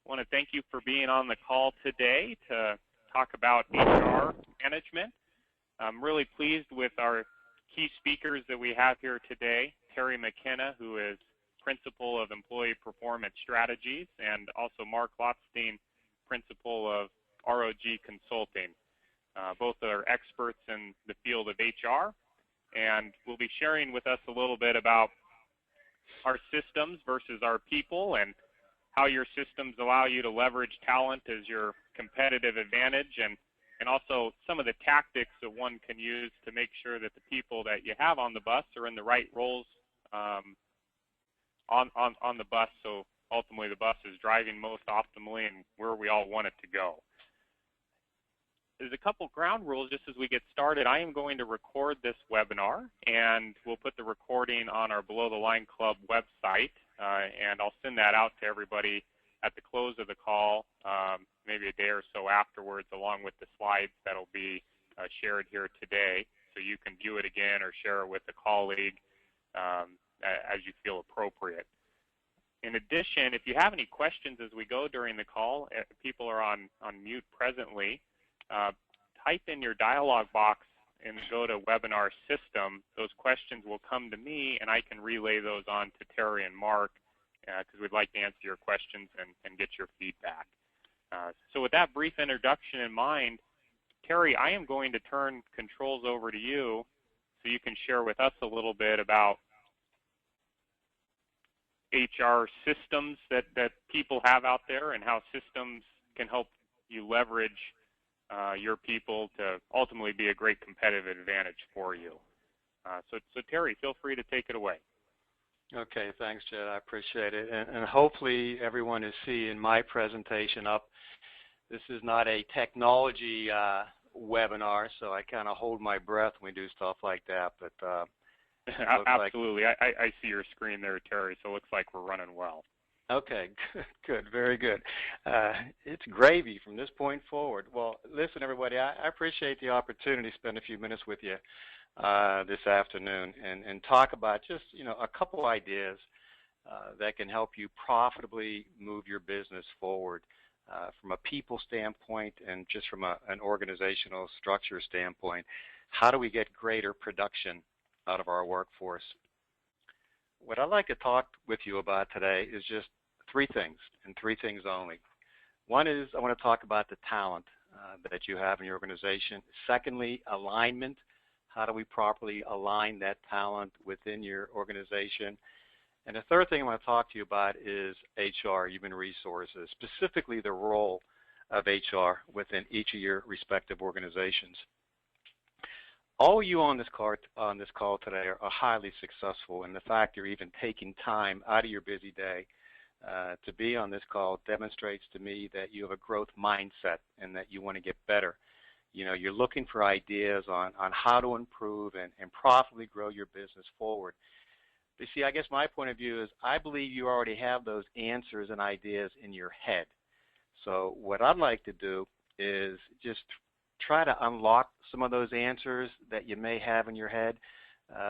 I want to thank you for being on the call today to talk about HR management. I'm really pleased with our key speakers that we have here today. Terry McKenna, who is Principal of Employee Performance Strategies, and also Mark Lotstein, Principal of ROG Consulting. Both are experts in the field of HR, and will be sharing with us a little bit about our systems versus our people, and how your systems allow you to leverage talent as your competitive advantage, and also some of the tactics that one can use to make sure that the people that you have on the bus are in the right roles on the bus, so ultimately the bus is driving most optimally and where we all want it to go. There's a couple ground rules just as we get started. I am going to record this webinar, and we'll put the recording on our Below the Line Club website, and I'll send that out to everybody at the close of the call, maybe a day or so afterwards, along with the slides that'll be shared here today, so you can view it again or share it with a colleague as you feel appropriate. In addition, if you have any questions as we go during the call, people are on mute presently, type in your dialog box in the GoToWebinar system. Those questions will come to me, and I can relay those on to Terry and Mark, because we'd like to answer your questions and get your feedback. So with that brief introduction in mind, Terry, I am going to turn controls over to you so you can share with us a little bit about HR systems that people have out there, and how systems can help you leverage your people to ultimately be a great competitive advantage for you. So Terry, feel free to take it away. Okay, thanks, Jed. I appreciate it. And hopefully everyone is seeing my presentation up. This is not a technology webinar, so I kind of hold my breath when we do stuff like that. But absolutely, I see your screen there, Terry. So it looks like we're running well. Okay, good, very good. It's gravy from this point forward. Well, listen, everybody, I appreciate the opportunity to spend a few minutes with you this afternoon and talk about just, a couple ideas that can help you profitably move your business forward from a people standpoint and just from an organizational structure standpoint. How do we get greater production out of our workforce? What I'd like to talk with you about today is just three things, and three things only. One is I want to talk about the talent that you have in your organization. Secondly, alignment. How do we properly align that talent within your organization? And the third thing I want to talk to you about is HR, human resources, specifically the role of HR within each of your respective organizations. All of you on this call today are highly successful, and the fact you're even taking time out of your busy day to be on this call demonstrates to me that you have a growth mindset and that you want to get better. You're looking for ideas on how to improve and profitably grow your business forward. But see, I guess my point of view is I believe you already have those answers and ideas in your head. So what I'd like to do is just try to unlock some of those answers that you may have in your head,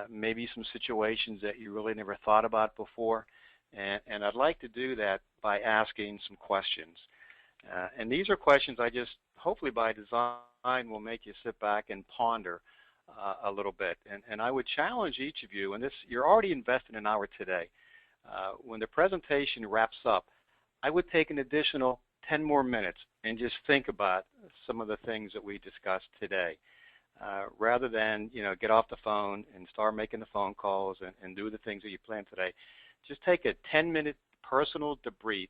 maybe some situations that you really never thought about before. And I'd like to do that by asking some questions. And these are questions I just, hopefully by design, will make you sit back and ponder a little bit. And I would challenge each of you, and this, you're already investing an hour today. When the presentation wraps up, I would take an additional 10 more minutes and just think about some of the things that we discussed today. Rather than, get off the phone and start making the phone calls and do the things that you planned today. Just take a 10-minute personal debrief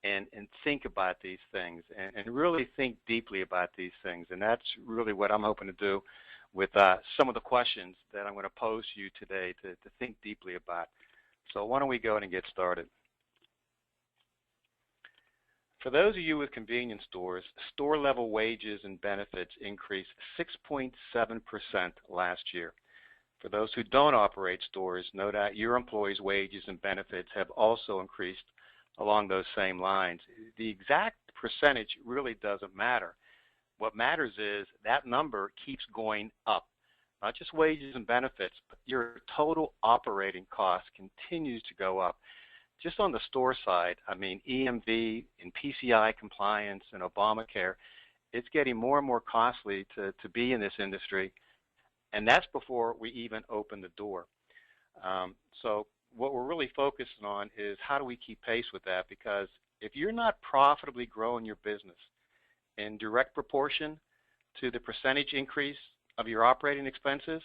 and think about these things and really think deeply about these things. And that's really what I'm hoping to do with some of the questions that I'm going to pose to you today to think deeply about. So why don't we go ahead and get started. For those of you with convenience stores, store-level wages and benefits increased 6.7% last year. For those who don't operate stores, know that your employees' wages and benefits have also increased along those same lines. The exact percentage really doesn't matter. What matters is that number keeps going up. Not just wages and benefits, but your total operating cost continues to go up. just on the store side, I mean, EMV and PCI compliance and Obamacare, it's getting more and more costly to be in this industry, and that's before we even open the door. So what we're really focusing on is how do we keep pace with that, because if you're not profitably growing your business in direct proportion to the percentage increase of your operating expenses,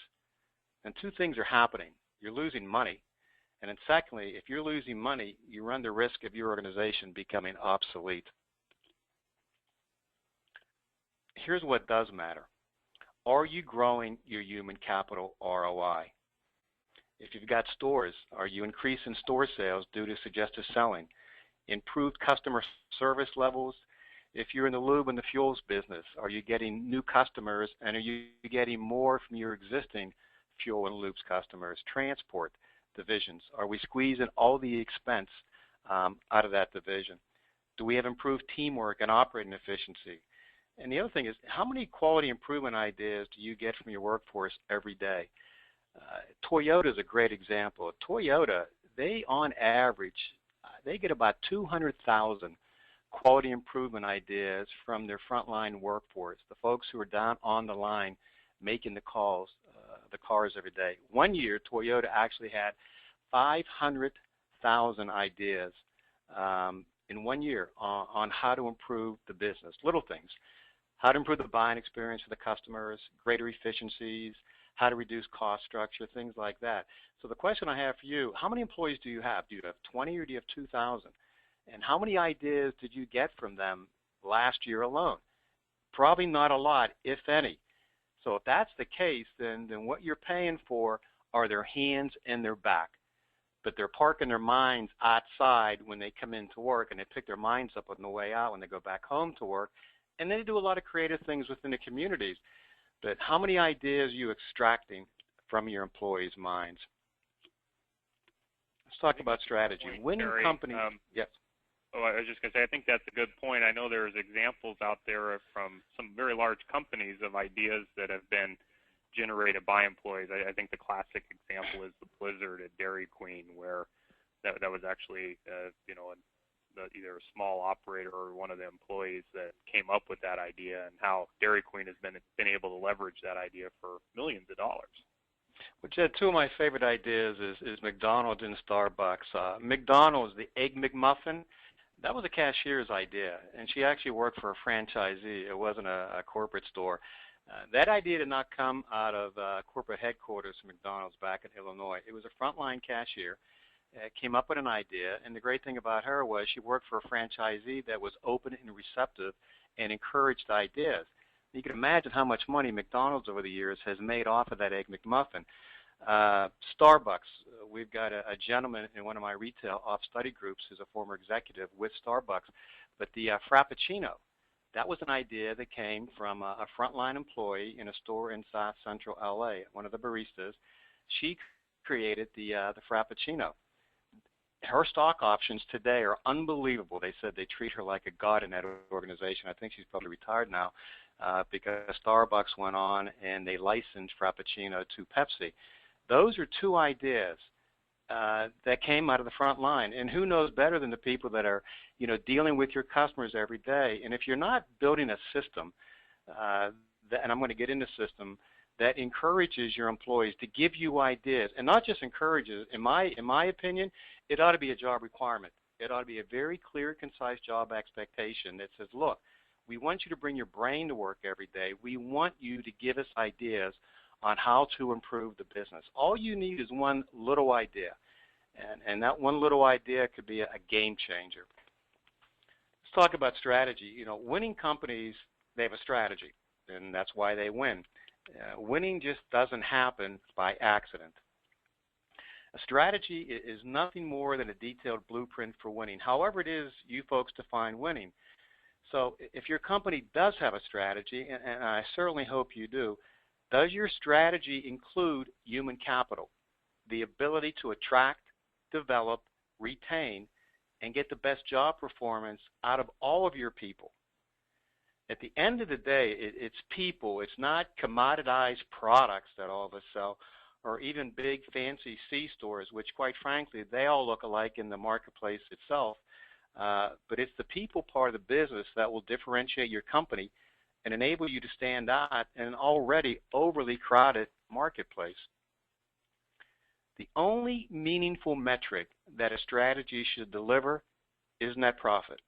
then two things are happening. You're losing money, and then secondly, if you're losing money, you run the risk of your organization becoming obsolete. Here's what does matter. Are you growing your human capital ROI? If you've got stores, are you increasing store sales due to suggestive selling? Improved customer service levels? If you're in the lube and the fuels business, are you getting new customers, and are you getting more from your existing fuel and lubes customers? Transport divisions, are we squeezing all the expense out of that division? Do we have improved teamwork and operating efficiency? And the other thing is, how many quality improvement ideas do you get from your workforce every day? Toyota is a great example. Toyota, they on average, they get about 200,000 quality improvement ideas from their frontline workforce, the folks who are down on the line making the calls, the cars every day. One year, Toyota actually had 500,000 ideas in 1 year on how to improve the business. Little things. How to improve the buying experience for the customers, greater efficiencies, how to reduce cost structure, things like that. So the question I have for you, how many employees do you have? Do you have 20 or do you have 2,000? And how many ideas did you get from them last year alone? Probably not a lot, if any. So if that's the case, then what you're paying for are their hands and their back. But they're parking their minds outside when they come into work, and they pick their minds up on the way out when they go back home to work. And they do a lot of creative things within the communities. But how many ideas are you extracting from your employees' minds? Let's talk about strategy. Winning companies. Yes. Oh, I was just going to say, I think that's a good point. I know there's examples out there from some very large companies of ideas that have been generated by employees. I think the classic example is the Blizzard at Dairy Queen, where that was actually, either a small operator or one of the employees that came up with that idea, and how Dairy Queen has been able to leverage that idea for millions of dollars. Well, Jed, two of my favorite ideas is McDonald's and Starbucks. McDonald's, the Egg McMuffin, that was a cashier's idea, and she actually worked for a franchisee. It wasn't a corporate store. That idea did not come out of corporate headquarters for McDonald's back in Illinois. It was a frontline cashier. Came up with an idea, and the great thing about her was she worked for a franchisee that was open and receptive and encouraged ideas. You can imagine how much money McDonald's over the years has made off of that Egg McMuffin. Starbucks, we've got a gentleman in one of my retail off-study groups who's a former executive with Starbucks, but the Frappuccino, that was an idea that came from a frontline employee in a store in South Central LA, one of the baristas. She created the Frappuccino. Her stock options today are unbelievable. They said they treat her like a god in that organization. I think she's probably retired now because Starbucks went on and they licensed Frappuccino to Pepsi. Those are two ideas that came out of the front line. And who knows better than the people that are, dealing with your customers every day. And if you're not building a system, and I'm going to get into system, that encourages your employees to give you ideas, and not just encourages. In my opinion, it ought to be a job requirement. It ought to be a very clear, concise job expectation that says, look, we want you to bring your brain to work every day. We want you to give us ideas on how to improve the business. All you need is one little idea, and that one little idea could be a game changer. Let's talk about strategy. Winning companies, they have a strategy, and that's why they win. Winning just doesn't happen by accident. A strategy is nothing more than a detailed blueprint for winning, however it is you folks define winning. So if your company does have a strategy, and I certainly hope you do, does your strategy include human capital, the ability to attract, develop, retain, and get the best job performance out of all of your people? At the end of the day, it's people. It's not commoditized products that all of us sell. or even big fancy C stores, which quite frankly, they all look alike in the marketplace itself. But it's the people part of the business that will differentiate your company and enable you to stand out in an already overly crowded marketplace. The only meaningful metric that a strategy should deliver is net profit.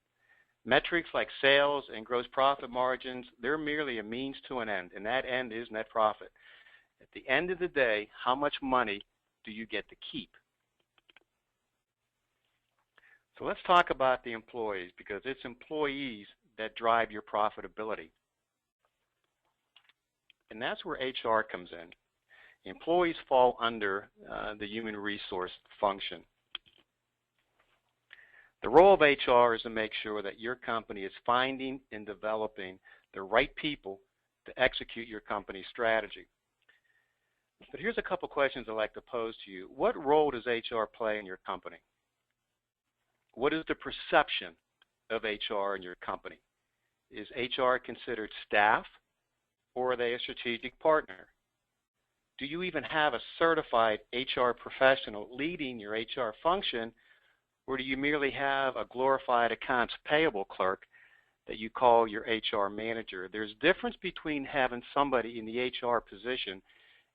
Metrics like sales and gross profit margins, they're merely a means to an end, and that end is net profit. At the end of the day, how much money do you get to keep? So let's talk about the employees, because it's employees that drive your profitability. And that's where HR comes in. Employees fall under the human resource function. The role of HR is to make sure that your company is finding and developing the right people to execute your company's strategy. But here's a couple questions I'd like to pose to you. What role does HR play in your company? What is the perception of HR in your company? Is HR considered staff, or are they a strategic partner? Do you even have a certified HR professional leading your HR function, or do you merely have a glorified accounts payable clerk that you call your HR manager? There's a difference between having somebody in the HR position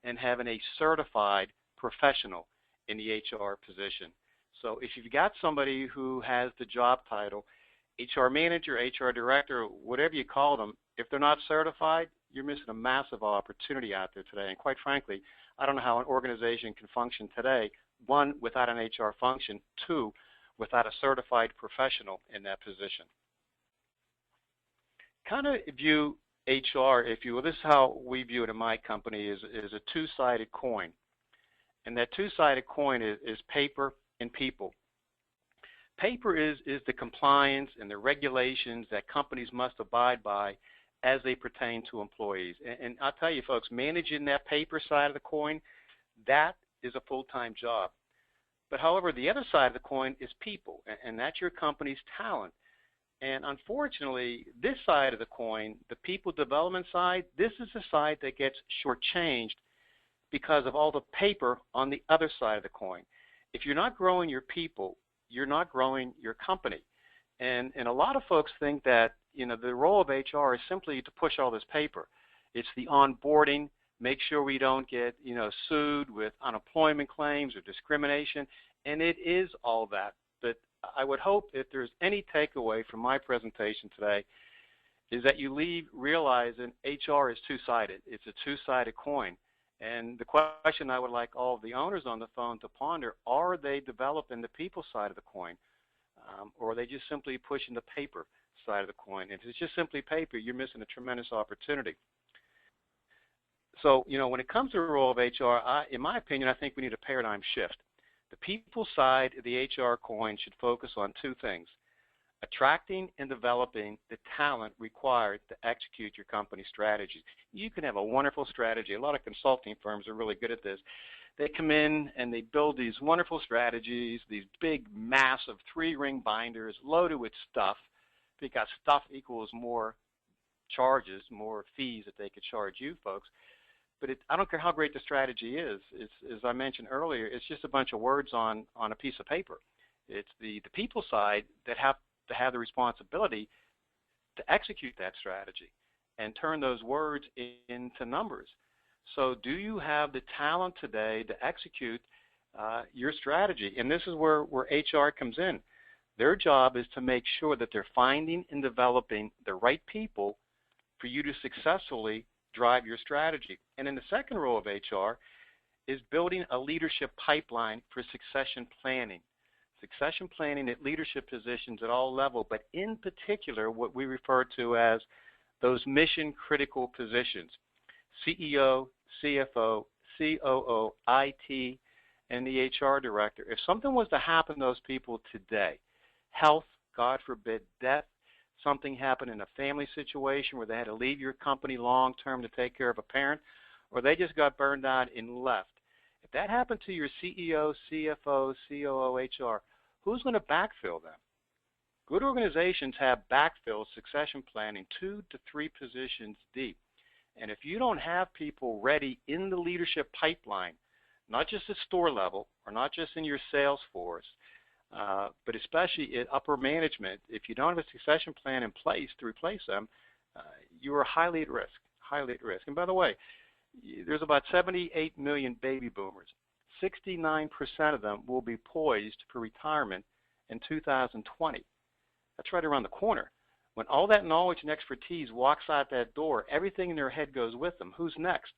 and having a certified professional in the HR position. So if you've got somebody who has the job title, HR manager, HR director, whatever you call them, if they're not certified, you're missing a massive opportunity out there today. And quite frankly, I don't know how an organization can function today, one, without an HR function, two, without a certified professional in that position. Kind of view HR, if you will, this is how we view it in my company, is a two-sided coin. And that two-sided coin is paper and people. Paper is the compliance and the regulations that companies must abide by as they pertain to employees. And I'll tell you, folks, managing that paper side of the coin, that is a full-time job. But however, the other side of the coin is people, and that's your company's talent. And unfortunately, this side of the coin, the people development side, this is the side that gets shortchanged because of all the paper on the other side of the coin. If you're not growing your people, you're not growing your company. And a lot of folks think that, you know, the role of HR is simply to push all this paper. It's the onboarding, make sure we don't get, you know, sued with unemployment claims or discrimination, and it is all that. But I would hope if there's any takeaway from my presentation today is that you leave realizing HR is two-sided. It's a two-sided coin. And the question I would like all of the owners on the phone to ponder, are they developing the people side of the coin? Or are they just simply pushing the paper side of the coin? If it's just simply paper, you're missing a tremendous opportunity. So, you know, when it comes to the role of HR, in my opinion, I think we need a paradigm shift. The people side of the HR coin should focus on two things: attracting and developing the talent required to execute your company strategy. You can have a wonderful strategy. A lot of consulting firms are really good at this. They come in and they build these wonderful strategies, these big, massive 3-ring binders loaded with stuff, because stuff equals more charges, more fees that they could charge you folks. But I don't care how great the strategy is. It's, as I mentioned earlier, it's just a bunch of words on a piece of paper. It's the people side that have to have the responsibility to execute that strategy and turn those words into numbers. So do you have the talent today to execute your strategy? And this is where HR comes in. Their job is to make sure that they're finding and developing the right people for you to successfully drive your strategy. And then the second role of HR is building a leadership pipeline for succession planning. Succession planning at leadership positions at all levels, but in particular what we refer to as those mission-critical positions: CEO, CFO, COO, IT, and the HR director. If something was to happen to those people today, health, God forbid, death, something happened in a family situation where they had to leave your company long-term to take care of a parent, or they just got burned out and left. If that happened to your CEO, CFO, COO, HR, who's going to backfill them? Good organizations have backfill succession planning 2 to 3 positions deep. And if you don't have people ready in the leadership pipeline not just at store level or not just in your sales force, but especially at upper management, if you don't have a succession plan in place to replace them, you are highly at risk, highly at risk. And by the way, there's about 78 million baby boomers. 69% of them will be poised for retirement in 2020. That's right around the corner. When all that knowledge and expertise walks out that door, everything in their head goes with them. Who's next?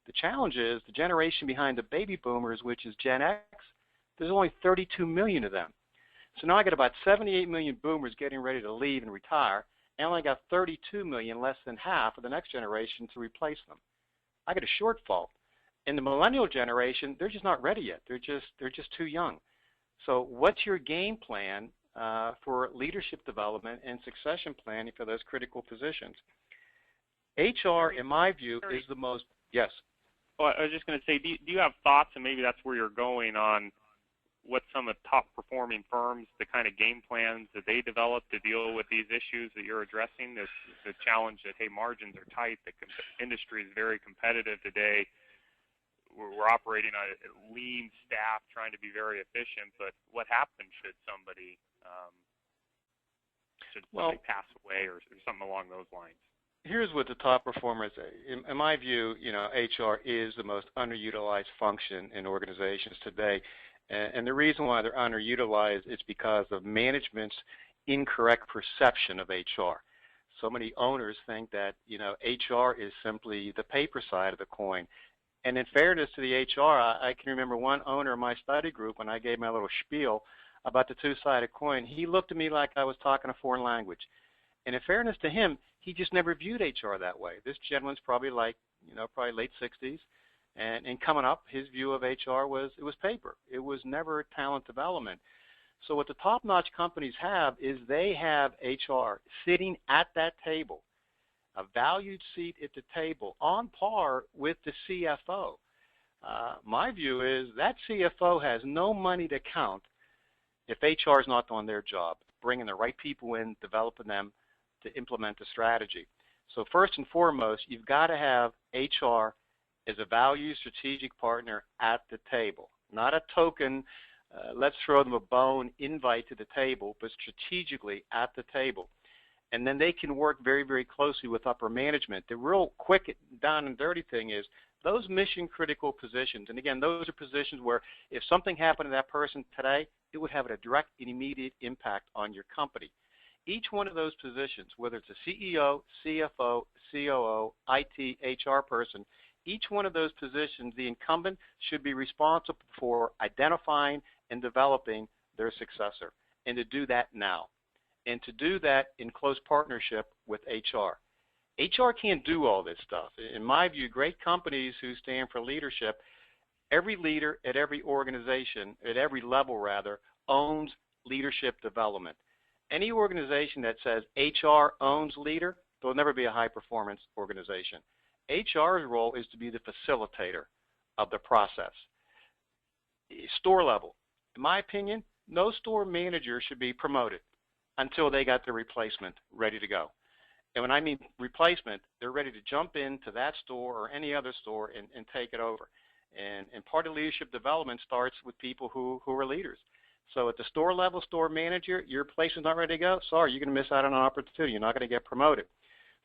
The challenge is the generation behind the baby boomers, which is Gen X, there's only 32 million of them. So now I got about 78 million boomers getting ready to leave and retire, and I only got 32 million, less than half of the next generation to replace them. I got a shortfall. In the millennial generation, they're just not ready yet. They're just too young. So what's your game plan for leadership development and succession planning for those critical positions? HR, in my view, is the most, yes. Well, I was just going to say, do you have thoughts, and maybe that's where you're going, on what some of the top performing firms, the kind of game plans that they develop to deal with these issues that you're addressing, the challenge that, hey, margins are tight, the industry is very competitive today, we're operating on a lean staff trying to be very efficient, but what happens should somebody pass away or something along those lines? Here's what the top performers say. In my view, HR is the most underutilized function in organizations today. And the reason why they're underutilized is because of management's incorrect perception of HR. So many owners think that, HR is simply the paper side of the coin. And in fairness to the HR, I can remember one owner in my study group, when I gave my little spiel about the two-sided coin, he looked at me like I was talking a foreign language. And in fairness to him, he just never viewed HR that way. This gentleman's probably probably late 60s. And coming up, his view of HR was it was paper. It was never talent development. So what the top-notch companies have is they have HR sitting at that table, a valued seat at the table, on par with the CFO. My view is that CFO has no money to count if HR is not doing their job, bringing the right people in, developing them to implement the strategy. So first and foremost, you've got to have HR as a valued strategic partner at the table, not a token, let's throw them a bone invite to the table, but strategically at the table. And then they can work very, very closely with upper management. The real quick down and dirty thing is those mission critical positions, and again, those are positions where if something happened to that person today, it would have a direct and immediate impact on your company. Each one of those positions, whether it's a CEO, CFO, COO, IT, HR person, each one of those positions, the incumbent should be responsible for identifying and developing their successor, and to do that now, and to do that in close partnership with HR. HR can't do all this stuff. In my view, great companies who stand for leadership, every leader at every organization, at every level rather, owns leadership development. Any organization that says HR owns leader, there will never be a high-performance organization. HR's role is to be the facilitator of the process. Store level, in my opinion, no store manager should be promoted until they got their replacement ready to go. And when I mean replacement, they're ready to jump into that store or any other store and take it over. And part of leadership development starts with people who are leaders. So at the store level, store manager, your replacement's not ready to go, sorry, you're going to miss out on an opportunity. You're not going to get promoted.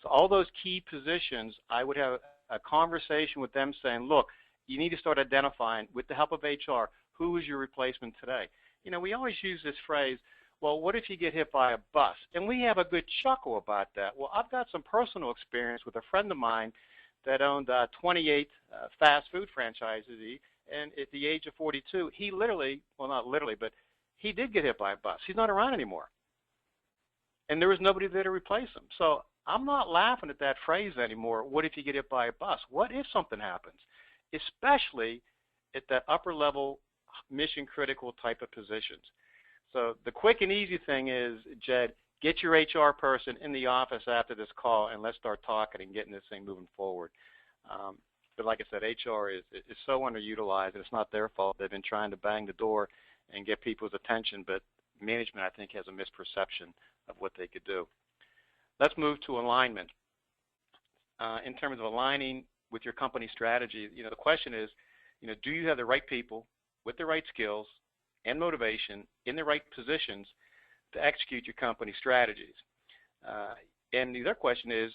So all those key positions, I would have a conversation with them saying, look, you need to start identifying, with the help of HR, who is your replacement today. We always use this phrase, well, what if you get hit by a bus? And we have a good chuckle about that. Well, I've got some personal experience with a friend of mine that owned 28 fast food franchises, and at the age of 42, he literally, well, not literally, but he did get hit by a bus. He's not around anymore. And there was nobody there to replace him. So I'm not laughing at that phrase anymore, what if you get hit by a bus? What if something happens? Especially at that upper level mission critical type of positions. So the quick and easy thing is, Jed, get your HR person in the office after this call and let's start talking and getting this thing moving forward. But like I said, HR is so underutilized, and it's not their fault. They've been trying to bang the door and get people's attention, but management, I think, has a misperception of what they could do. Let's move to alignment. In terms of aligning with your company strategy, the question is, Do you have the right people with the right skills and motivation in the right positions to execute your company strategies? And the other question is,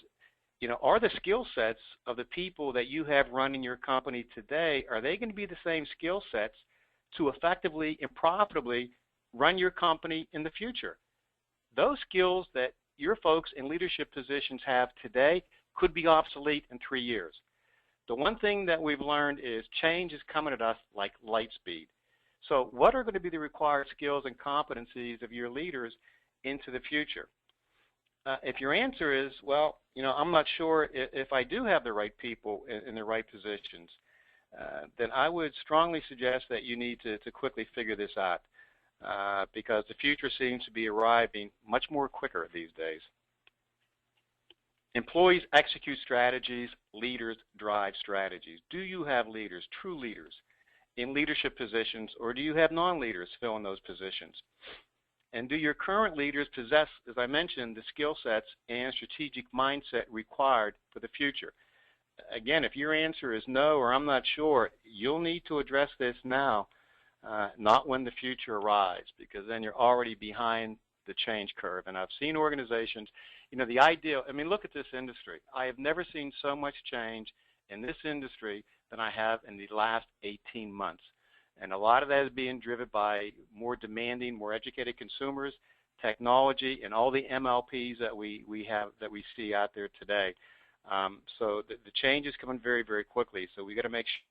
are the skill sets of the people that you have running your company today, are they going to be the same skill sets to effectively and profitably run your company in the future? Those skills that your folks in leadership positions have today could be obsolete in 3 years. The one thing that we've learned is change is coming at us like light speed. So what are going to be the required skills and competencies of your leaders into the future? If your answer is, well, I'm not sure if I do have the right people in the right positions, then I would strongly suggest that you need to quickly figure this out because the future seems to be arriving much more quicker these days. Employees execute strategies, leaders drive strategies. Do you have leaders, true leaders, in leadership positions, or do you have non-leaders filling those positions? And do your current leaders possess, as I mentioned, the skill sets and strategic mindset required for the future? Again, if your answer is no or I'm not sure, you'll need to address this now, not when the future arrives, because then you're already behind the change curve. And I've seen organizations, the ideal, look at this industry. I have never seen so much change in this industry than I have in the last 18 months. And a lot of that is being driven by more demanding, more educated consumers, technology, and all the MLPs that we see out there today. So the change is coming very, very quickly. So we got to make sure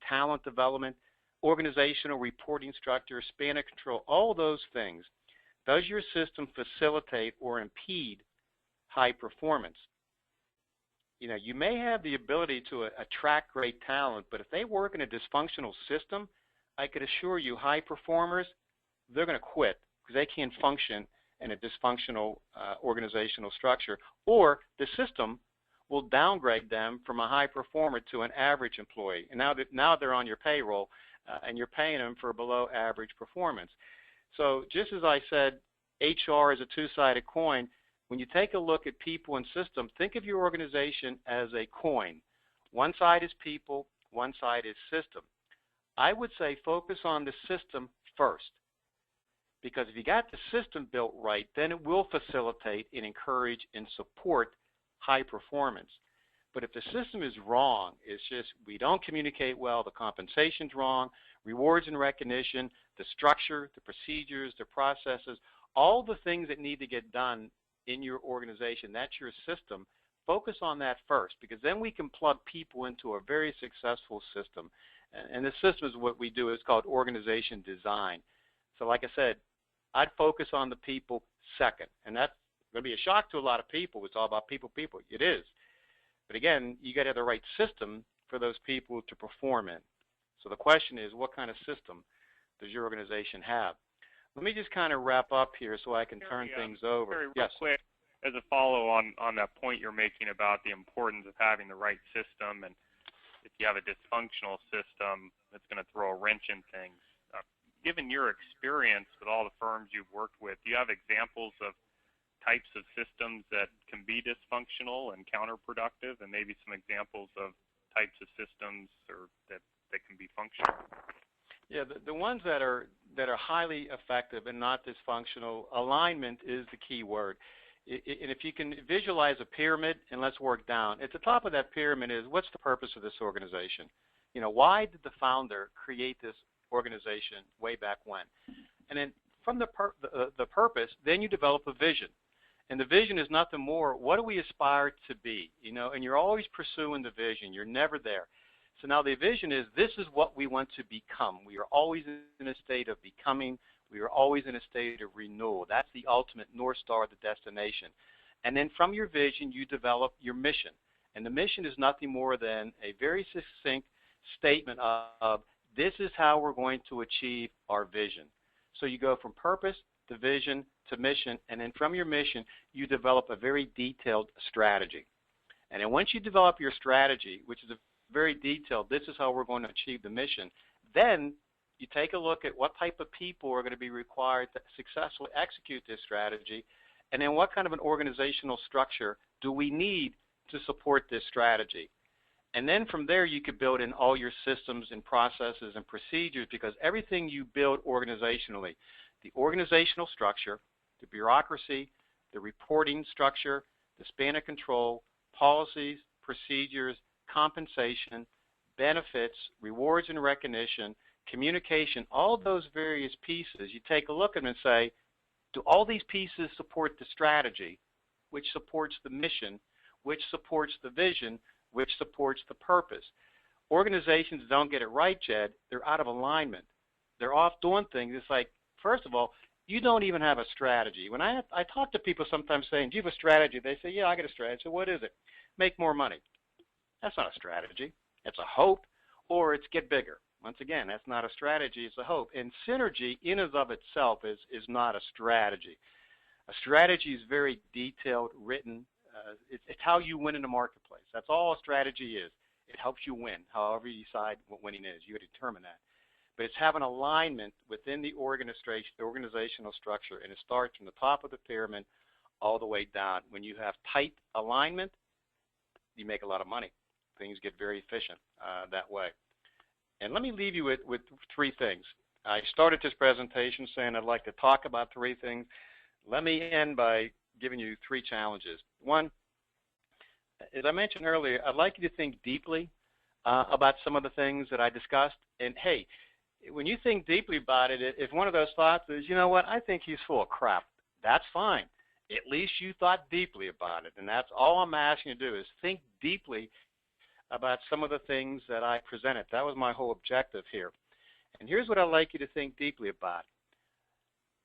talent development, organizational reporting structure, span of control, all those things. Does your system facilitate or impede high performance? You may have the ability to attract great talent, but if they work in a dysfunctional system, I could assure you high performers, they're going to quit because they can't function in a dysfunctional organizational structure, or the system will downgrade them from a high performer to an average employee. And now they're on your payroll, and you're paying them for below average performance. So just as I said, HR is a two-sided coin. When you take a look at people and systems, think of your organization as a coin. One side is people, one side is system. I would say focus on the system first, because if you got the system built right, then it will facilitate and encourage and support high performance. But if the system is wrong, it's just we don't communicate well, the compensation's wrong, rewards and recognition, the structure, the procedures, the processes, all the things that need to get done in your organization, that's your system. Focus on that first, because then we can plug people into a very successful system. And the system is what we do. It's called organization design. So like I said, I'd focus on the people second. And that's going to be a shock to a lot of people. It's all about people. It is. But again, you got to have the right system for those people to perform in. So the question is, what kind of system does your organization have? Let me just kind of wrap up here so I can turn things over. Real quick, as a follow on that point you're making about the importance of having the right system, and if you have a dysfunctional system, it's going to throw a wrench in things. Given your experience with all the firms you've worked with, do you have examples of types of systems that can be dysfunctional and counterproductive, and maybe some examples of types of systems that can be functional? Yeah, the ones that are highly effective and not dysfunctional, alignment is the key word. And if you can visualize a pyramid, and let's work down, at the top of that pyramid is, what's the purpose of this organization? Why did the founder create this organization way back when? And then from the purpose, then you develop a vision. And the vision is nothing more, what do we aspire to be? And you're always pursuing the vision. You're never there. So now the vision is, this is what we want to become. We are always in a state of becoming. We are always in a state of renewal. That's the ultimate North Star, the destination. And then from your vision, you develop your mission. And the mission is nothing more than a very succinct statement of this is how we're going to achieve our vision. So you go from purpose to vision to mission, and then from your mission, you develop a very detailed strategy. And then once you develop your strategy, which is a very detailed, this is how we're going to achieve the mission, then you take a look at what type of people are going to be required to successfully execute this strategy, and then what kind of an organizational structure do we need to support this strategy. And then from there, you could build in all your systems and processes and procedures, because everything you build organizationally, the organizational structure, the bureaucracy, the reporting structure, the span of control, policies, procedures, compensation, benefits, rewards and recognition, communication, all those various pieces, you take a look at them and say, do all these pieces support the strategy, which supports the mission, which supports the vision, which supports the purpose? Organizations don't get it right, Jed. They're out of alignment. They're off doing things. It's like, first of all, you don't even have a strategy. When I talk to people sometimes saying, do you have a strategy? They say, yeah, I got a strategy. So what is it? Make more money. That's not a strategy. It's a hope, or it's get bigger. Once again, that's not a strategy, it's a hope. And synergy in and of itself is not a strategy. A strategy is very detailed, written. It's how you win in the marketplace. That's all a strategy is. It helps you win, however you decide what winning is. You determine that. But it's having alignment within the organizational structure, and it starts from the top of the pyramid all the way down. When you have tight alignment, you make a lot of money. Things get very efficient that way. And let me leave you with three things. I started this presentation saying I'd like to talk about three things. Let me end by giving you three challenges. One, as I mentioned earlier, I'd like you to think deeply about some of the things that I discussed. And hey, when you think deeply about it, if one of those thoughts is, you know what, I think he's full of crap, that's fine. At least you thought deeply about it. And that's all I'm asking you to do is think deeply about some of the things that I presented. That was my whole objective here. And here's what I'd like you to think deeply about.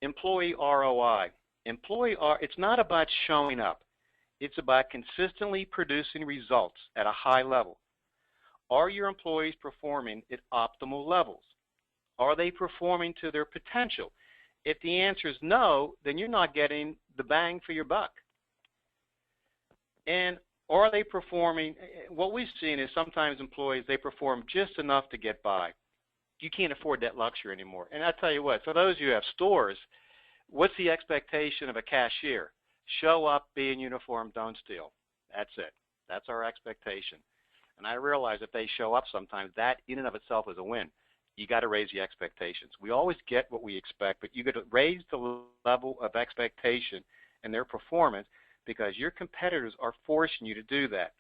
Employee ROI. It's not about showing up. It's about consistently producing results at a high level. Are your employees performing at optimal levels? Are they performing to their potential? If the answer is no, then you're not getting the bang for your buck. And are they performing? What we've seen is sometimes employees, they perform just enough to get by. You can't afford that luxury anymore. And I tell you what, for those of you who have stores, what's the expectation of a cashier? Show up, be in uniform, don't steal. That's it. That's our expectation. And I realize if they show up sometimes, that in and of itself is a win. You got to raise the expectations. We always get what we expect, but you got to raise the level of expectation in their performance, because your competitors are forcing you to do that.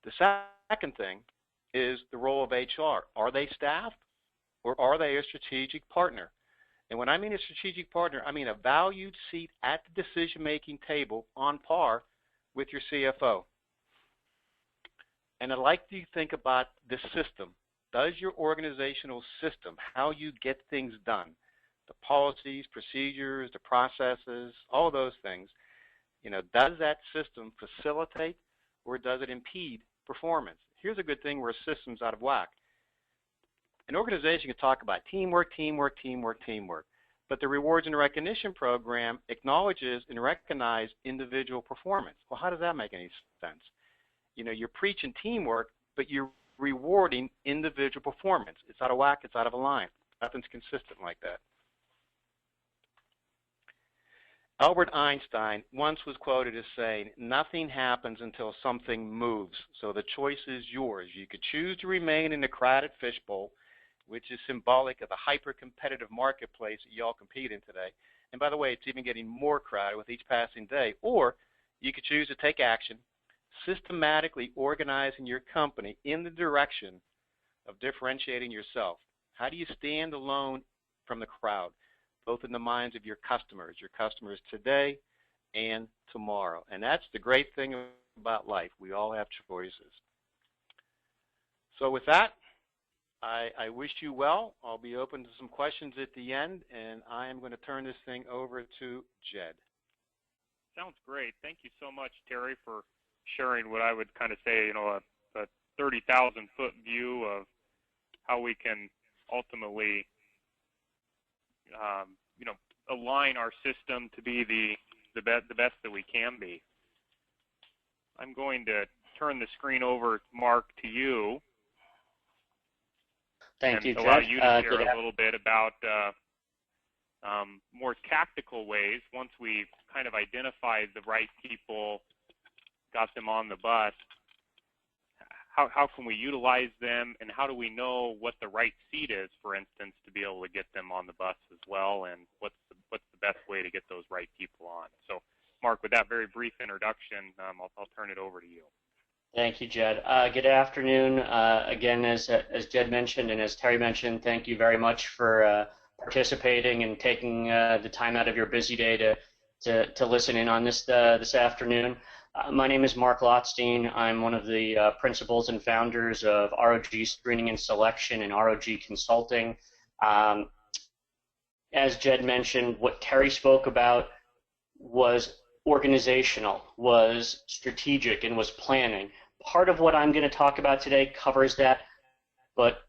The second thing is the role of HR. Are they staffed, or are they a strategic partner? And when I mean a strategic partner, I mean a valued seat at the decision-making table on par with your CFO. And I'd like you to think about the system. Does your organizational system, how you get things done, the policies, procedures, the processes, all those things, does that system facilitate or does it impede performance? Here's a good thing where a system's out of whack. An organization can talk about teamwork, teamwork, teamwork, teamwork, but the rewards and recognition program acknowledges and recognizes individual performance. Well, how does that make any sense? You're preaching teamwork, but you're rewarding individual performance. It's out of whack, it's out of line. Nothing's consistent like that. Albert Einstein once was quoted as saying, nothing happens until something moves, so the choice is yours. You could choose to remain in the crowded fishbowl, which is symbolic of the hyper-competitive marketplace that you all compete in today. And by the way, it's even getting more crowded with each passing day. Or you could choose to take action, systematically organizing your company in the direction of differentiating yourself. How do you stand alone from the crowd, both in the minds of your customers today and tomorrow? And that's the great thing about life. We all have choices. So with that, I wish you well. I'll be open to some questions at the end, and I am going to turn this thing over to Jed. Sounds great. Thank you so much, Terry, for sharing what I would kind of say, a 30,000-foot view of how we can ultimately, you know, align our system to be the best that we can be. I'm going to turn the screen over, Mark, to you. Thank you, and allow Jed. you to share a little bit about more tactical ways, once we've kind of identified the right people, got them on the bus, how can we utilize them, and how do we know what the right seat is, for instance, to be able to get them on the bus as well, and what's the best way to get those right people on. So, Mark, with that very brief introduction, I'll turn it over to you. Thank you, Jed. Good afternoon. Again, as Jed mentioned and as Terry mentioned, thank you very much for participating and taking the time out of your busy day to listen in on this afternoon. My name is Mark Lotstein. I'm one of the principals and founders of ROG Screening and Selection and ROG Consulting. As Jed mentioned, what Terry spoke about was organizational, was strategic, and was planning. Part of what I'm going to talk about today covers that, but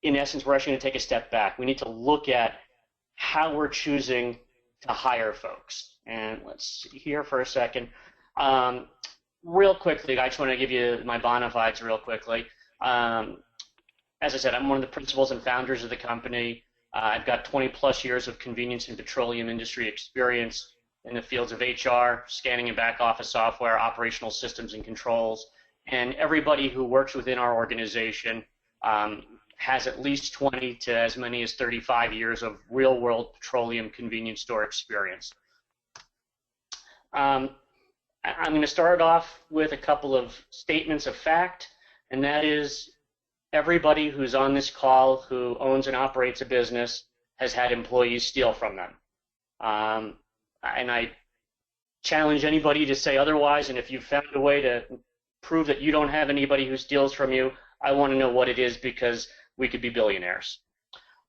in essence, we're actually going to take a step back. We need to look at how we're choosing to hire folks. And let's see here for a second. Real quickly, I just want to give you my bona fides real quickly. As I said, I'm one of the principals and founders of the company. I've got 20 plus years of convenience and petroleum industry experience in the fields of HR, scanning and back office software, operational systems and controls. And everybody who works within our organization has at least 20 to as many as 35 years of real-world petroleum convenience store experience. I'm going to start off with a couple of statements of fact, and that is everybody who's on this call who owns and operates a business has had employees steal from them. And I challenge anybody to say otherwise, and if you've found a way to prove that you don't have anybody who steals from you, I want to know what it is, because we could be billionaires.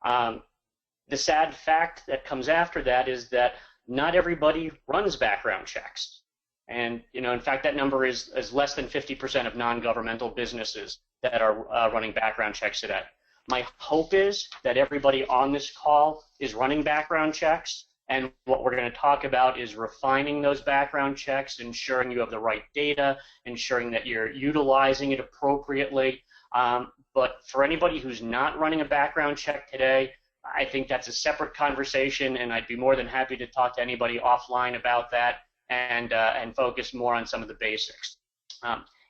The sad fact that comes after that is that not everybody runs background checks. And, you know, in fact, that number is less than 50% of non-governmental businesses that are running background checks today. My hope is that everybody on this call is running background checks, and what we're going to talk about is refining those background checks, ensuring you have the right data, ensuring that you're utilizing it appropriately. But for anybody who's not running a background check today, I think that's a separate conversation, and I'd be more than happy to talk to anybody offline about that and focus more on some of the basics.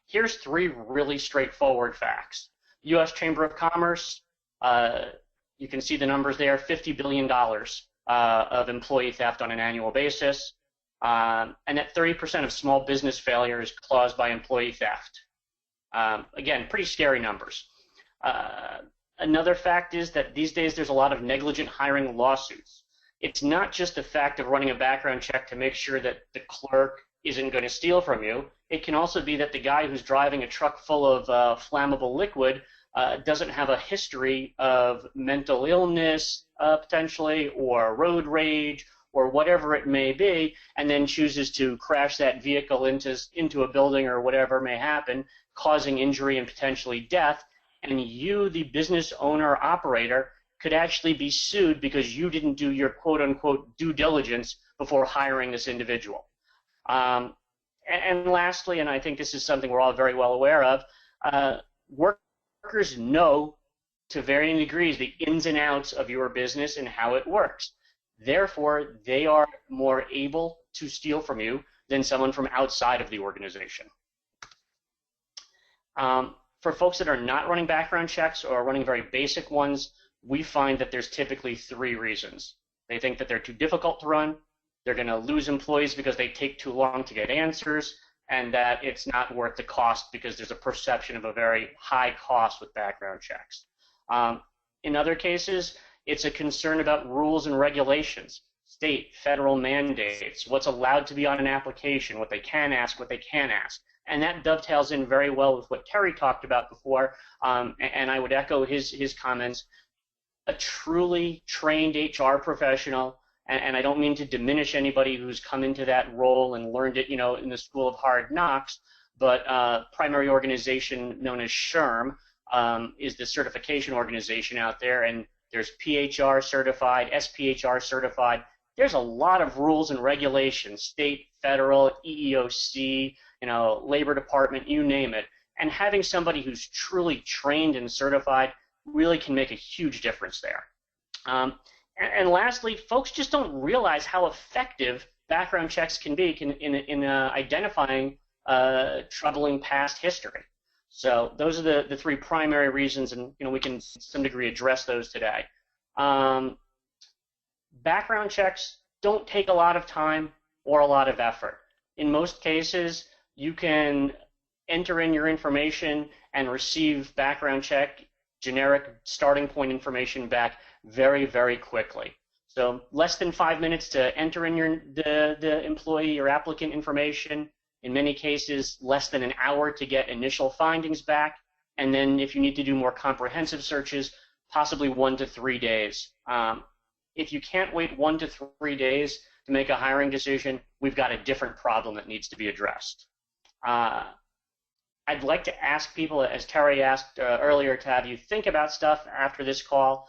Here's three really straightforward facts. U.S. Chamber of Commerce, you can see the numbers there, $50 billion of employee theft on an annual basis, and that 30% of small business failure is caused by employee theft. Again, pretty scary numbers. Another fact is that these days there's a lot of negligent hiring lawsuits. It's not just the fact of running a background check to make sure that the clerk isn't going to steal from you. It can also be that the guy who's driving a truck full of flammable liquid doesn't have a history of mental illness, potentially, or road rage, or whatever it may be, and then chooses to crash that vehicle into a building or whatever may happen, causing injury and potentially death. And you, the business owner or operator, could actually be sued because you didn't do your quote-unquote due diligence before hiring this individual. And lastly, and I think this is something we're all very well aware of, workers know to varying degrees the ins and outs of your business and how it works. Therefore, they are more able to steal from you than someone from outside of the organization. For folks that are not running background checks or running very basic ones, we find that there's typically three reasons. They think that they're too difficult to run, they're going to lose employees because they take too long to get answers, and that it's not worth the cost because there's a perception of a very high cost with background checks. In other cases, it's a concern about rules and regulations, state, federal mandates, what's allowed to be on an application, what they can ask, what they can't ask. And that dovetails in very well with what Terry talked about before, and I would echo his comments. A truly trained HR professional, and I don't mean to diminish anybody who's come into that role and learned it, you know, in the School of Hard Knocks, but primary organization known as SHRM is the certification organization out there, and there's PHR certified, SPHR certified. There's a lot of rules and regulations, state, federal, EEOC, Labor Department, you name it. And having somebody who's truly trained and certified really can make a huge difference there. And lastly, folks just don't realize how effective background checks can be in identifying troubling past history. So those are the three primary reasons, and we can to some degree address those today. Background checks don't take a lot of time or a lot of effort. In most cases, you can enter in your information and receive background check generic starting point information back very, very quickly. So less than 5 minutes to enter in the employee or applicant information. In many cases, less than an hour to get initial findings back. And then if you need to do more comprehensive searches, possibly 1 to 3 days. If you can't wait 1 to 3 days to make a hiring decision, we've got a different problem that needs to be addressed. I'd like to ask people, as Terry asked earlier, to have you think about stuff after this call.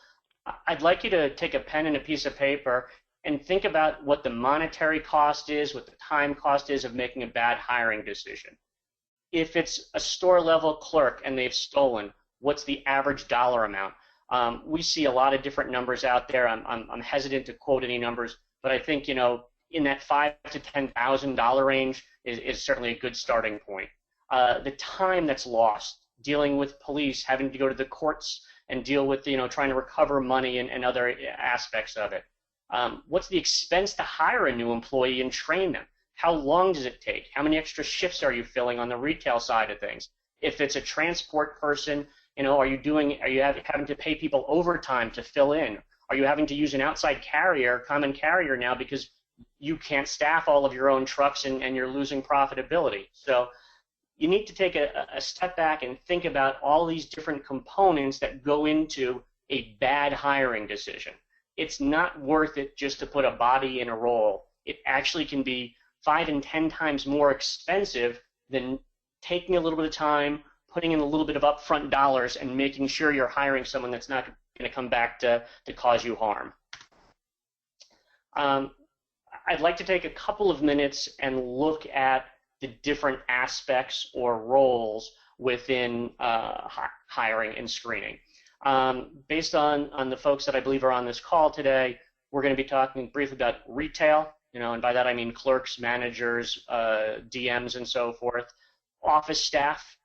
I'd like you to take a pen and a piece of paper and think about what the monetary cost is, what the time cost is of making a bad hiring decision. If it's a store-level clerk and they've stolen, what's the average dollar amount? We see a lot of different numbers out there. I'm hesitant to quote any numbers, but I think in that $5,000 to $10,000 range is certainly a good starting point. The time that's lost dealing with police, having to go to the courts and deal with trying to recover money and other aspects of it. What's the expense to hire a new employee and train them? How long does it take? How many extra shifts are you filling on the retail side of things? If it's a transport person, are you having to pay people overtime to fill in? Are you having to use an outside carrier, common carrier now because you can't staff all of your own trucks and you're losing profitability? So you need to take a step back and think about all these different components that go into a bad hiring decision. It's not worth it just to put a body in a role. It actually can be 5 and 10 times more expensive than taking a little bit of time, putting in a little bit of upfront dollars, and making sure you're hiring someone that's not going to come back to cause you harm. I'd like to take a couple of minutes and look at the different aspects or roles within hiring and screening. Based on the folks that I believe are on this call today, we're going to be talking briefly about retail, and by that I mean clerks, managers, DMs, and so forth, office staff,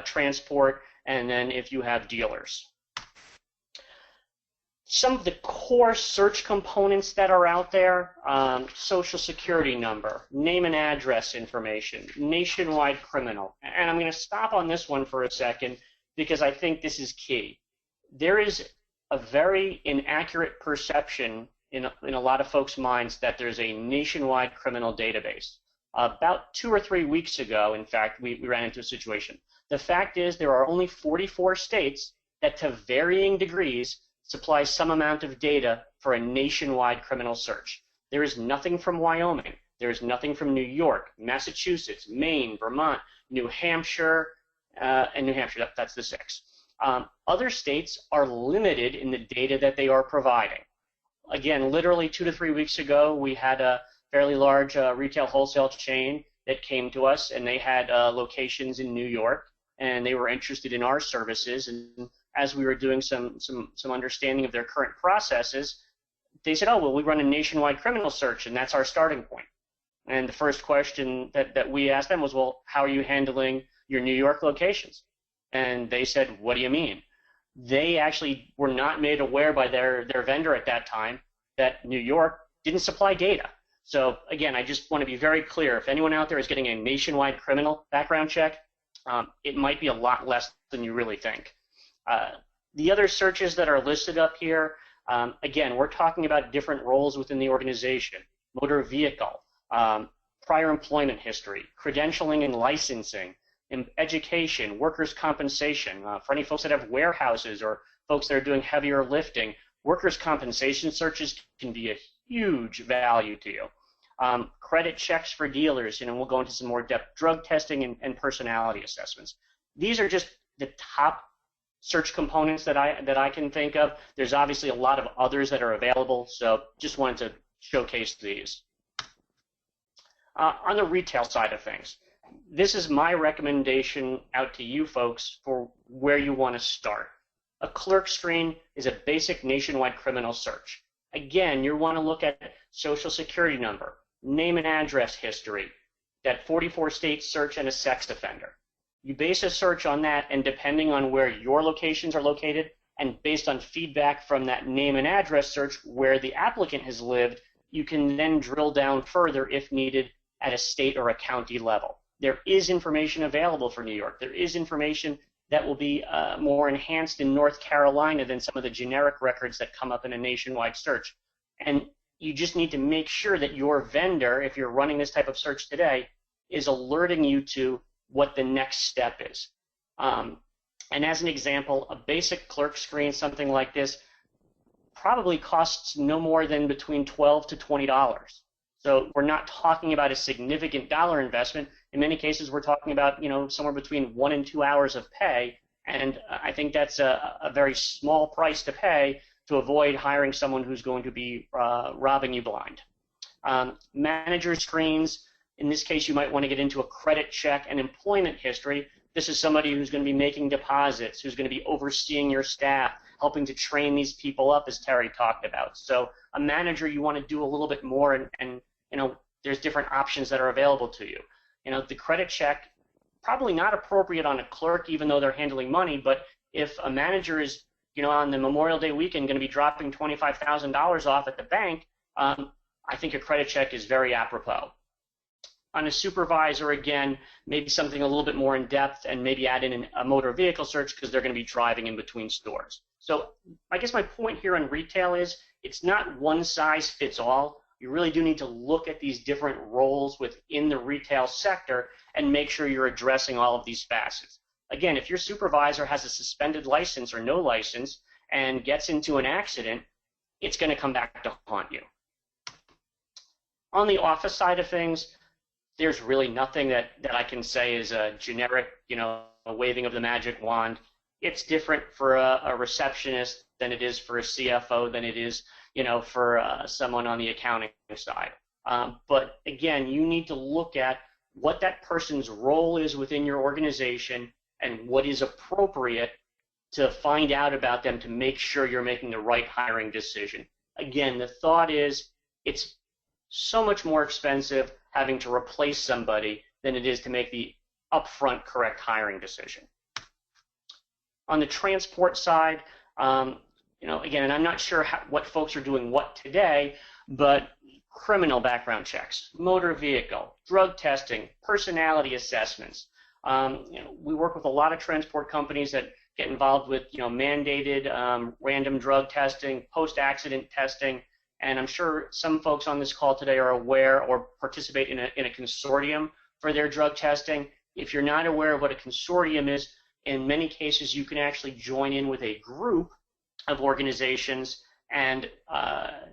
transport, and then if you have dealers. Some of the core search components that are out there, social security number, name and address information, nationwide criminal. And I'm going to stop on this one for a second because I think this is key. There is a very inaccurate perception in a lot of folks' minds that there's a nationwide criminal database. About 2 or 3 weeks ago, in fact, we ran into a situation. The fact is there are only 44 states that to varying degrees supply some amount of data for a nationwide criminal search. There is nothing from Wyoming. There is nothing from New York, Massachusetts, Maine, Vermont, New Hampshire, and New Hampshire. That's the 6. Other states are limited in the data that they are providing. Again, literally 2 to 3 weeks ago, we had a fairly large retail wholesale chain that came to us, and they had locations in New York, and they were interested in our services. And as we were doing some understanding of their current processes, they said, oh, well, we run a nationwide criminal search, and that's our starting point. And the first question that we asked them was, well, how are you handling your New York locations? And they said, what do you mean? They actually were not made aware by their vendor at that time that New York didn't supply data. So again, I just want to be very clear. If anyone out there is getting a nationwide criminal background check, it might be a lot less than you really think. The other searches that are listed up here, again, we're talking about different roles within the organization: motor vehicle, prior employment history, credentialing and licensing, education, workers' compensation. For any folks that have warehouses or folks that are doing heavier lifting, workers' compensation searches can be a huge value to you. Credit checks for dealers, we'll go into some more depth. Drug testing and personality assessments. These are just the top search components that I can think of. There's obviously a lot of others that are available, so just wanted to showcase these. On the retail side of things, this is my recommendation out to you folks for where you want to start. A clerk screen is a basic nationwide criminal search. Again, you want to look at social security number, name and address history, that 44-state search, and a sex offender. You base a search on that, and depending on where your locations are located, and based on feedback from that name and address search where the applicant has lived, you can then drill down further if needed at a state or a county level. There is information available for New York. There is information that will be more enhanced in North Carolina than some of the generic records that come up in a nationwide search. And you just need to make sure that your vendor, if you're running this type of search today, is alerting you to what the next step is. And as an example, a basic clerk screen, something like this, probably costs no more than between $12 to $20. So we're not talking about a significant dollar investment. In many cases, we're talking about, you know, somewhere between 1 and 2 hours of pay, and I think that's a very small price to pay to avoid hiring someone who's going to be robbing you blind. Manager screens, in this case, you might want to get into a credit check and employment history. This is somebody who's going to be making deposits, who's going to be overseeing your staff, helping to train these people up, as Terry talked about. So a manager, you want to do a little bit more, and you know, there's different options that are available to you. You know, the credit check, probably not appropriate on a clerk, even though they're handling money, but if a manager is, you know, on the Memorial Day weekend going to be dropping $25,000 off at the bank, I think a credit check is very apropos. On a supervisor, again, maybe something a little bit more in depth, and maybe add in a motor vehicle search because they're going to be driving in between stores. So I guess my point here on retail is it's not one size fits all. You really do need to look at these different roles within the retail sector and make sure you're addressing all of these facets. Again, if your supervisor has a suspended license or no license and gets into an accident, it's going to come back to haunt you. On the office side of things, there's really nothing that I can say is a generic, you know, a waving of the magic wand. It's different for a receptionist than it is for a CFO, than it is, you know, for someone on the accounting side. But again, you need to look at what that person's role is within your organization and what is appropriate to find out about them to make sure you're making the right hiring decision. Again, the thought is it's so much more expensive having to replace somebody than it is to make the upfront correct hiring decision. On the transport side, you know, again, and I'm not sure what folks are doing what today, but criminal background checks, motor vehicle, drug testing, personality assessments. You know, we work with a lot of transport companies that get involved with, you know, mandated random drug testing, post-accident testing, and I'm sure some folks on this call today are aware or participate in a consortium for their drug testing. If you're not aware of what a consortium is, in many cases you can actually join in with a group of organizations and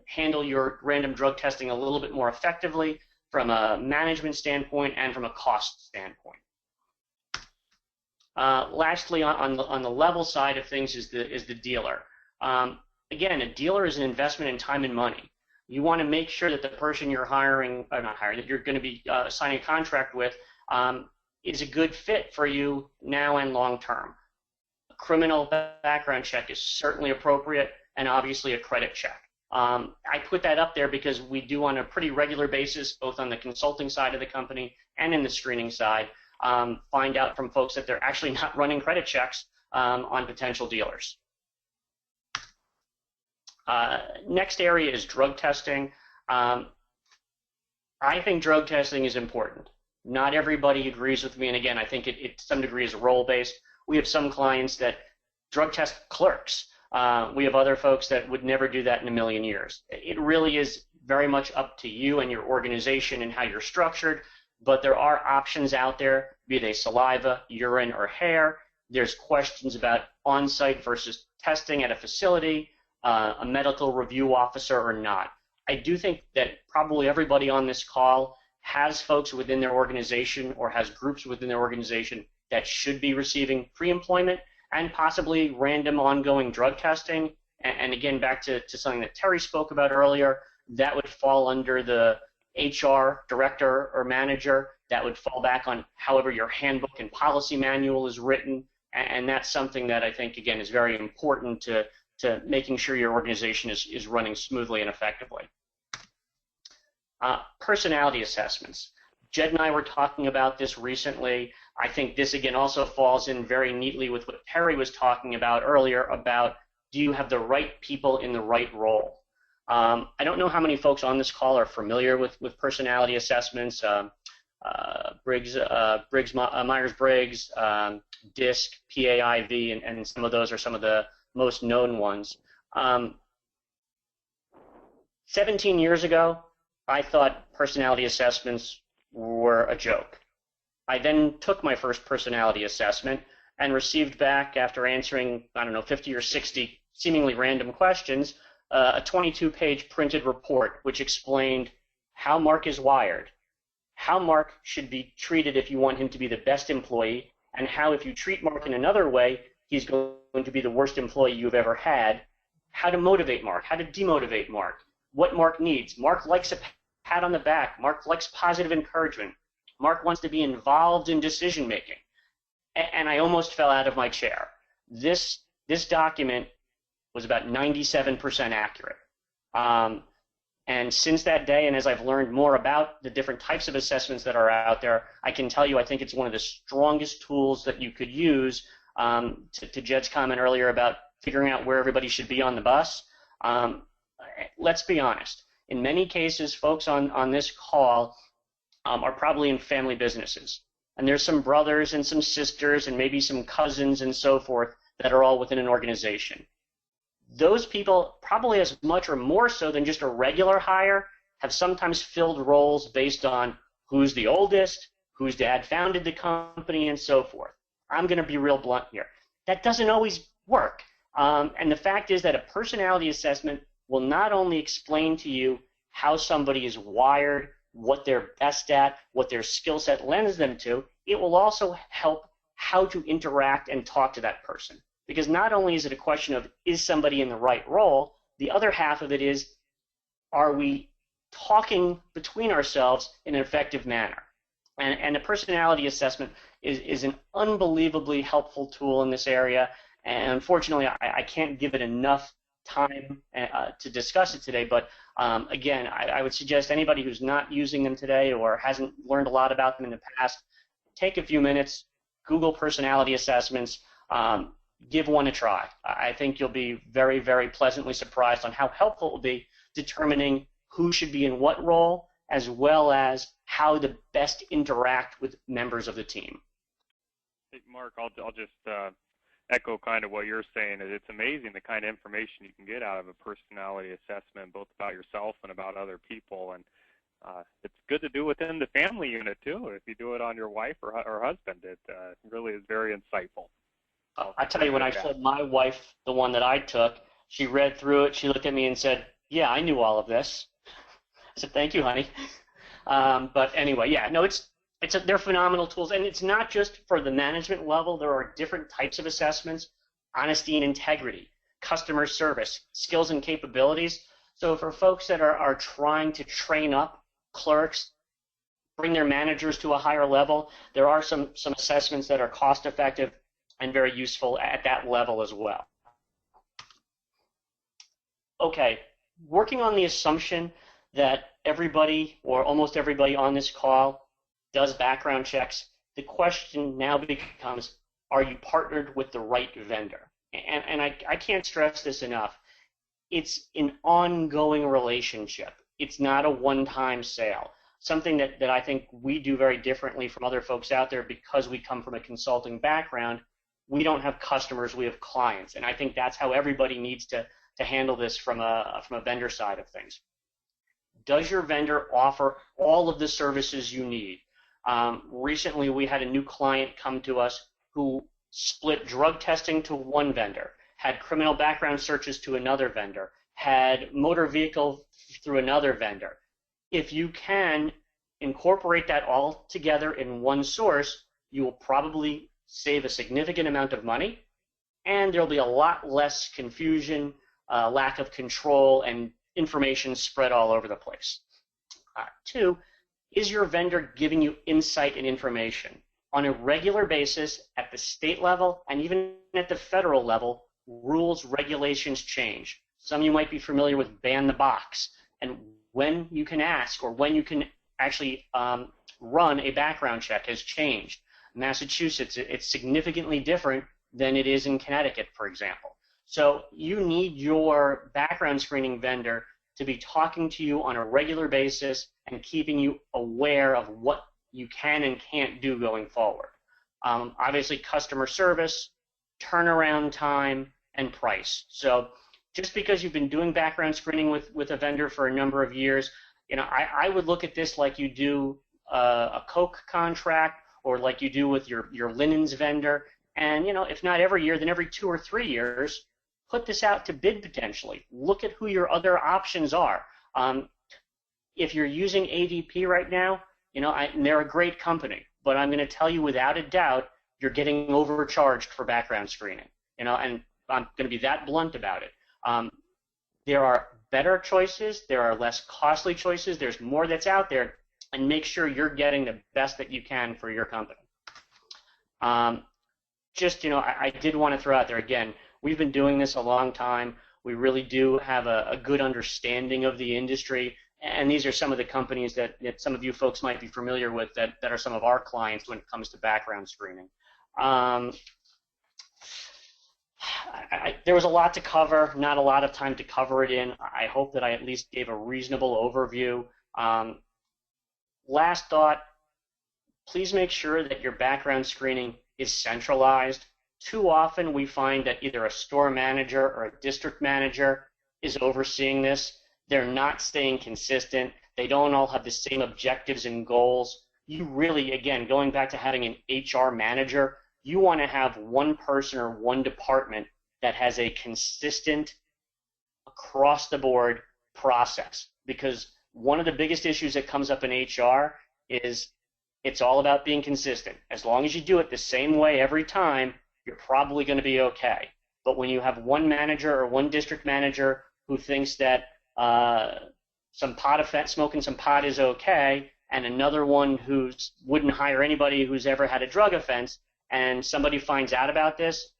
handle your random drug testing a little bit more effectively from a management standpoint and from a cost standpoint. Lastly, on the level side of things is the dealer. Again, a dealer is an investment in time and money. You want to make sure that the person you're hiring, or not hiring, that you're going to be signing a contract with is a good fit for you now and long term. A criminal background check is certainly appropriate, and obviously a credit check. I put that up there because we do on a pretty regular basis, both on the consulting side of the company and in the screening side, find out from folks that they're actually not running credit checks on potential dealers. Next area is drug testing. I think drug testing is important. Not everybody agrees with me, and again, I think it to some degree is role-based. We have some clients that drug test clerks. We have other folks that would never do that in a million years. It really is very much up to you and your organization and how you're structured, but there are options out there, be they saliva, urine, or hair. There's questions about on-site versus testing at a facility, a medical review officer or not. I do think that probably everybody on this call has folks within their organization or has groups within their organization that should be receiving pre-employment and possibly random ongoing drug testing. And again, back to something that Terry spoke about earlier, that would fall under the HR director or manager. That would fall back on however your handbook and policy manual is written. And that's something that I think, again, is very important to making sure your organization is running smoothly and effectively. Personality assessments. Jed and I were talking about this recently. I think this, again, also falls in very neatly with what Terry was talking about earlier about, do you have the right people in the right role? I don't know how many folks on this call are familiar with personality assessments, Myers-Briggs, DISC, PAIV, and some of those are some of the most known ones. 17 years ago, I thought personality assessments were a joke. I then took my first personality assessment and received back, after answering, I don't know, 50 or 60 seemingly random questions, a 22-page printed report which explained how Mark is wired, how Mark should be treated if you want him to be the best employee, and how if you treat Mark in another way, he's going to be the worst employee you've ever had, how to motivate Mark, how to demotivate Mark, what Mark needs. Mark likes a pat on the back. Mark likes positive encouragement. Mark wants to be involved in decision making. And I almost fell out of my chair. This document was about 97% accurate. And since that day, and as I've learned more about the different types of assessments that are out there, I can tell you I think it's one of the strongest tools that you could use. To Jed's comment earlier about figuring out where everybody should be on the bus, let's be honest. In many cases, folks on this call are probably in family businesses. And there's some brothers and some sisters and maybe some cousins and so forth that are all within an organization. Those people, probably as much or more so than just a regular hire, have sometimes filled roles based on who's the oldest, whose dad founded the company, and so forth. I'm going to be real blunt here. That doesn't always work. And the fact is that a personality assessment will not only explain to you how somebody is wired, what they're best at, what their skill set lends them to, it will also help how to interact and talk to that person. Because not only is it a question of, is somebody in the right role, the other half of it is, are we talking between ourselves in an effective manner? And a personality assessment is an unbelievably helpful tool in this area. And unfortunately, I can't give it enough time to discuss it today. But again, I would suggest anybody who's not using them today or hasn't learned a lot about them in the past, take a few minutes, Google personality assessments, give one a try. I think you'll be very, very pleasantly surprised on how helpful it will be determining who should be in what role, as well as how to best interact with members of the team. Hey, Mark, I'll just echo kind of what you're saying. It's amazing the kind of information you can get out of a personality assessment, both about yourself and about other people. And it's good to do within the family unit, too. If you do it on your wife or husband, it really is very insightful. I tell you, when I showed my wife the one that I took, she read through it, she looked at me and said, yeah, I knew all of this. I said, thank you, honey. But anyway, yeah, no, they're phenomenal tools. And it's not just for the management level. There are different types of assessments: honesty and integrity, customer service, skills and capabilities. So for folks that are trying to train up clerks, bring their managers to a higher level, there are some assessments that are cost effective and very useful at that level as well. Okay, working on the assumption that everybody or almost everybody on this call does background checks, the question now becomes, are you partnered with the right vendor? And I can't stress this enough. It's an ongoing relationship. It's not a one-time sale. Something that I think we do very differently from other folks out there, because we come from a consulting background. We don't have customers, we have clients. And I think that's how everybody needs to handle this from a vendor side of things. Does your vendor offer all of the services you need? Recently, we had a new client come to us who split drug testing to one vendor, had criminal background searches to another vendor, had motor vehicle through another vendor. If you can incorporate that all together in one source, you will probably save a significant amount of money. and there'll be a lot less confusion, lack of control, and information spread all over the place. 2, is your vendor giving you insight and information? On a regular basis, at the state level and even at the federal level, rules, regulations change. Some of you might be familiar with ban the box, and when you can ask or when you can actually run a background check has changed. Massachusetts, it's significantly different than it is in Connecticut, for example. So you need your background screening vendor to be talking to you on a regular basis and keeping you aware of what you can and can't do going forward. Obviously, customer service, turnaround time, and price. So just because you've been doing background screening with a vendor for a number of years, I would look at this like you do a Coke contract or like you do with your linens vendor. And, if not every year, then every 2 or 3 years, put this out to bid potentially. Look at who your other options are. If you're using ADP right now, they're a great company, but I'm going to tell you without a doubt, you're getting overcharged for background screening, and I'm going to be that blunt about it. There are better choices, there are less costly choices, there's more that's out there, and make sure you're getting the best that you can for your company. I did want to throw out there again, we've been doing this a long time. We really do have a good understanding of the industry. And these are some of the companies that some of you folks might be familiar with that are some of our clients when it comes to background screening. There was a lot to cover, not a lot of time to cover it in. I hope that I at least gave a reasonable overview. Last thought, please make sure that your background screening is centralized. Too often we find that either a store manager or a district manager is overseeing this. They're not staying consistent. They don't all have the same objectives and goals. You really, again, going back to having an HR manager, you want to have one person or one department that has a consistent, across-the-board process. Because one of the biggest issues that comes up in HR is it's all about being consistent. As long as you do it the same way every time, you're probably going to be okay. But when you have one manager or one district manager who thinks that smoking some pot is okay, and another one who wouldn't hire anybody who's ever had a drug offense, and somebody finds out about this,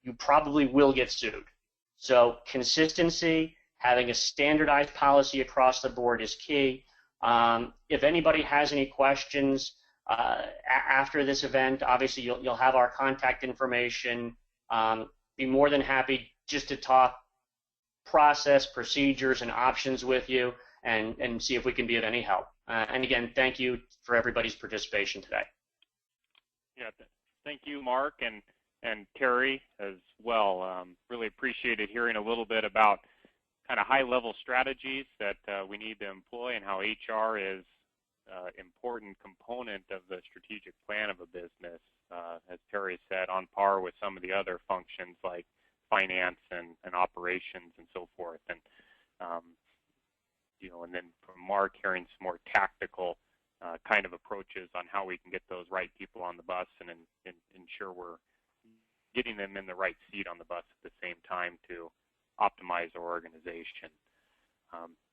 you probably will get sued. So consistency, having a standardized policy across the board is key. If anybody has any questions after this event, obviously you'll have our contact information. Be more than happy just to talk process, procedures, and options with you and see if we can be of any help. And again, thank you for everybody's participation today. Yeah, thank you, Mark, and Terry as well. Really appreciated hearing a little bit about kind of high-level strategies that we need to employ and how HR is an important component of the strategic plan of a business, as Terry said, on par with some of the other functions like finance and operations and so forth. And and then from Mark, hearing some more tactical kind of approaches on how we can get those right people on the bus and ensure we're getting them in the right seat on the bus at the same time to optimize our organization.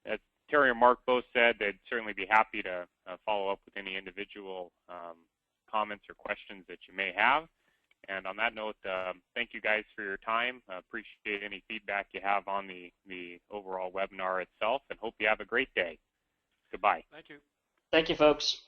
As Terry and Mark both said, they'd certainly be happy to follow up with any individual comments or questions that you may have. And on that note, thank you guys for your time. Appreciate any feedback you have on the overall webinar itself, and hope you have a great day. Goodbye. Thank you. Thank you, folks.